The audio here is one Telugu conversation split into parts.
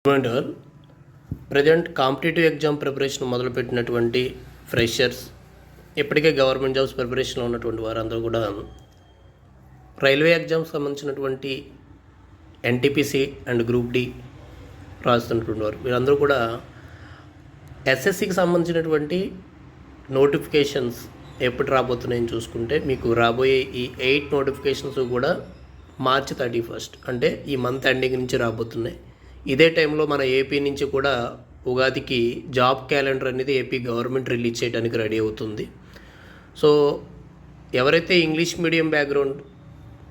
ప్రజెంట్ కాంపిటేటివ్ ఎగ్జామ్ ప్రిపరేషన్ మొదలుపెట్టినటువంటి ఫ్రెషర్స్, ఇప్పటికే గవర్నమెంట్ జాబ్స్ ప్రిపరేషన్లో ఉన్నటువంటి వారందరూ కూడా రైల్వే ఎగ్జామ్స్ సంబంధించినటువంటి ఎన్టీపీసీ అండ్ గ్రూప్ డి రాస్తున్నటువంటి వారు వీరందరూ కూడా ఎస్ఎస్సికి సంబంధించినటువంటి నోటిఫికేషన్స్ ఎప్పుడు రాబోతున్నాయని చూసుకుంటే మీకు రాబోయే ఈ 8 నోటిఫికేషన్స్ కూడా March 31 అంటే ఈ మంత్ ఎండింగ్ నుంచి రాబోతున్నాయి. ఇదే టైంలో మన ఏపీ నుంచి కూడా ఉగాదికి జాబ్ క్యాలెండర్ అనేది ఏపీ గవర్నమెంట్ రిలీజ్ చేయడానికి రెడీ అవుతుంది. సో ఎవరైతే ఇంగ్లీష్ మీడియం బ్యాక్గ్రౌండ్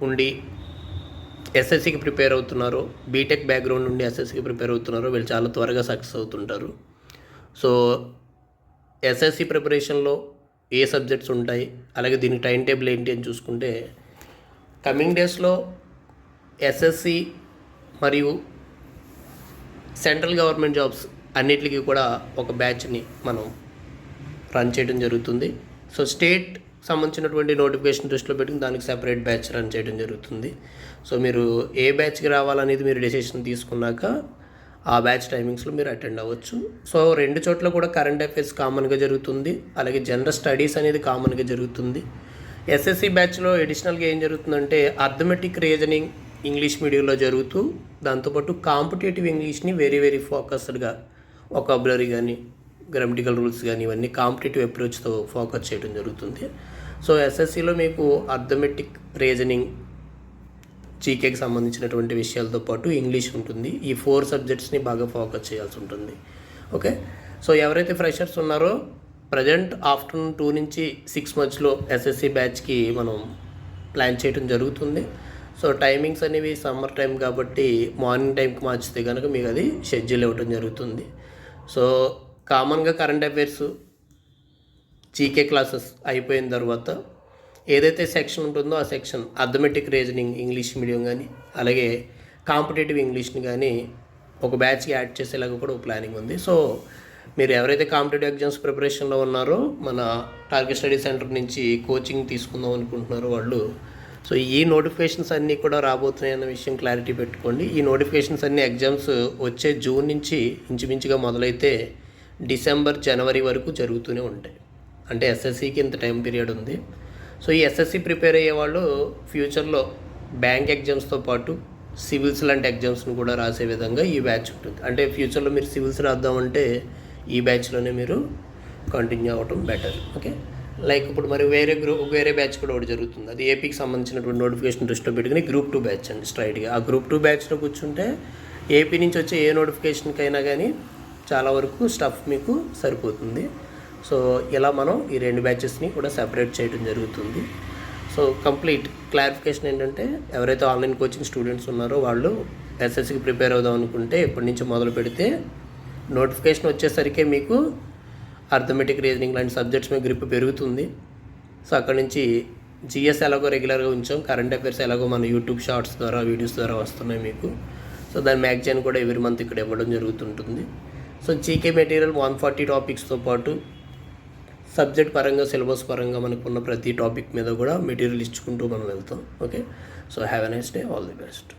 ఉండి ఎస్ఎస్సికి ప్రిపేర్ అవుతున్నారో, బీటెక్ బ్యాక్గ్రౌండ్ నుండి ఎస్ఎస్సికి ప్రిపేర్ అవుతున్నారో వీళ్ళు చాలా త్వరగా సక్సెస్ అవుతుంటారు. సో ఎస్ఎస్సి ప్రిపరేషన్లో ఏ సబ్జెక్ట్స్ ఉంటాయి, అలాగే దీని టైం టేబుల్ ఏంటి అని చూసుకుంటే కమింగ్ డేస్లో ఎస్ఎస్సి మరియు సెంట్రల్ గవర్నమెంట్ జాబ్స్ అన్నిటికీ కూడా ఒక బ్యాచ్ని మనం రన్ చేయడం జరుగుతుంది. సో స్టేట్ సంబంధించినటువంటి నోటిఫికేషన్ దృష్టిలో పెట్టుకుని దానికి సెపరేట్ బ్యాచ్ రన్ చేయడం జరుగుతుంది. సో మీరు ఏ బ్యాచ్కి రావాలనేది మీరు డెసిషన్ తీసుకున్నాక ఆ బ్యాచ్ టైమింగ్స్లో మీరు అటెండ్ అవ్వచ్చు. సో 2 చోట్ల కూడా కరెంట్ అఫైర్స్ కామన్గా జరుగుతుంది, అలాగే జనరల్ స్టడీస్ అనేది కామన్గా జరుగుతుంది. ఎస్ఎస్సి బ్యాచ్లో అడిషనల్గా ఏం జరుగుతుందంటే అర్థమెటిక్ రీజనింగ్ ఇంగ్లీష్ మీడియంలో జరుగుతూ దాంతోపాటు కాంపిటేటివ్ ఇంగ్లీష్ని వెరీ ఫోకస్డ్గా వొకాబులరీ కానీ గ్రామటికల్ రూల్స్ కానీ ఇవన్నీ కాంపిటేటివ్ అప్రోచ్తో ఫోకస్ చేయడం జరుగుతుంది. సో ఎస్ఎస్సిలో మీకు అర్థమెటిక్ రీజనింగ్ జీకేకి సంబంధించినటువంటి విషయాలతో పాటు ఇంగ్లీష్ ఉంటుంది. ఈ 4 సబ్జెక్ట్స్ని బాగా ఫోకస్ చేయాల్సి ఉంటుంది. ఓకే, సో ఎవరైతే ఫ్రెషర్స్ ఉన్నారో ప్రజెంట్ ఆఫ్టర్నూన్ 2 నుంచి 6 మధ్యలో ఎస్ఎస్సి బ్యాచ్కి మనం ప్లాన్ చేయడం జరుగుతుంది. సో టైమింగ్స్ అనేవి సమ్మర్ టైం కాబట్టి మార్నింగ్ టైంకి మార్చితే కనుక మీకు అది షెడ్యూల్ ఇవ్వడం జరుగుతుంది. సో కామన్గా కరెంట్ అఫైర్స్ జీకే క్లాసెస్ అయిపోయిన తర్వాత ఏదైతే సెక్షన్ ఉంటుందో ఆ section arithmetic reasoning English medium కానీ అలాగే కాంపిటేటివ్ ఇంగ్లీష్ని కానీ ఒక బ్యాచ్కి యాడ్ చేసేలాగా కూడా ఒక ప్లానింగ్ ఉంది. సో మీరు ఎవరైతే కాంపిటేటివ్ ఎగ్జామ్స్ ప్రిపరేషన్లో ఉన్నారో మన టార్గెట్ స్టడీ సెంటర్ నుంచి కోచింగ్ తీసుకుందాం అనుకుంటున్నారో వాళ్ళు సో ఈ నోటిఫికేషన్స్ అన్నీ కూడా రాబోతున్నాయి అన్న విషయం క్లారిటీ పెట్టుకోండి. ఈ నోటిఫికేషన్స్ అన్నీ ఎగ్జామ్స్ వచ్చే జూన్ నుంచి ఇంచుమించుగా మొదలైతే డిసెంబర్ జనవరి వరకు జరుగుతూనే ఉంటాయి. అంటే ఎస్ఎస్సికి ఇంత టైం పీరియడ్ ఉంది. సో ఈ ఎస్ఎస్సి ప్రిపేర్ అయ్యే వాళ్ళు ఫ్యూచర్లో బ్యాంక్ ఎగ్జామ్స్తో పాటు సివిల్స్ లాంటి ఎగ్జామ్స్ని కూడా రాసే విధంగా ఈ బ్యాచ్ ఉంటుంది. అంటే ఫ్యూచర్లో మీరు సివిల్స్ రాద్దామంటే ఈ బ్యాచ్లోనే మీరు కంటిన్యూ అవ్వటం బెటర్. ఓకే, లైక్ ఇప్పుడు మరి వేరే బ్యాచ్ కూడా ఒకటి జరుగుతుంది. అది ఏపీకి సంబంధించినటువంటి నోటిఫికేషన్ దృష్టిలో పెట్టుకుని గ్రూప్ 2 బ్యాచ్ అండి. స్ట్రైట్గా ఆ గ్రూప్ 2 బ్యాచ్లో కూర్చుంటే ఏపీ నుంచి వచ్చే ఏ నోటిఫికేషన్కి అయినా కానీ చాలా వరకు స్టఫ్ మీకు సరిపోతుంది. సో ఇలా మనం ఈ 2 బ్యాచెస్ని కూడా సెపరేట్ చేయడం జరుగుతుంది. సో కంప్లీట్ క్లారిఫికేషన్ ఏంటంటే ఎవరైతే ఆన్లైన్ కోచింగ్ స్టూడెంట్స్ ఉన్నారో వాళ్ళు ఎస్ఎస్సికి ప్రిపేర్ అవుదాం అనుకుంటే ఇప్పటి నుంచి మొదలు పెడితే నోటిఫికేషన్ వచ్చేసరికి మీకు అర్థమెటిక్ రీజనింగ్ లాంటి సబ్జెక్ట్స్ మీద గ్రిప్ పెరుగుతుంది. సో అక్కడ నుంచి జిఎస్ ఎలాగో రెగ్యులర్గా ఉంచాం, కరెంట్ అఫైర్స్ ఎలాగో మన యూట్యూబ్ షార్ట్స్ ద్వారా వీడియోస్ ద్వారా వస్తున్నాయి మీకు. సో దాని మ్యాగజైన్ కూడా ఎవ్రీ మంత్ ఇక్కడ ఇవ్వడం జరుగుతుంటుంది. సో జీకే మెటీరియల్ 140 టాపిక్స్తో పాటు సబ్జెక్ట్ పరంగా సిలబస్ పరంగా మనకున్న ప్రతి టాపిక్ మీద కూడా మెటీరియల్ ఇచ్చుకుంటూ మనం వెళ్తాం. Okay, so have a nice day, all the best.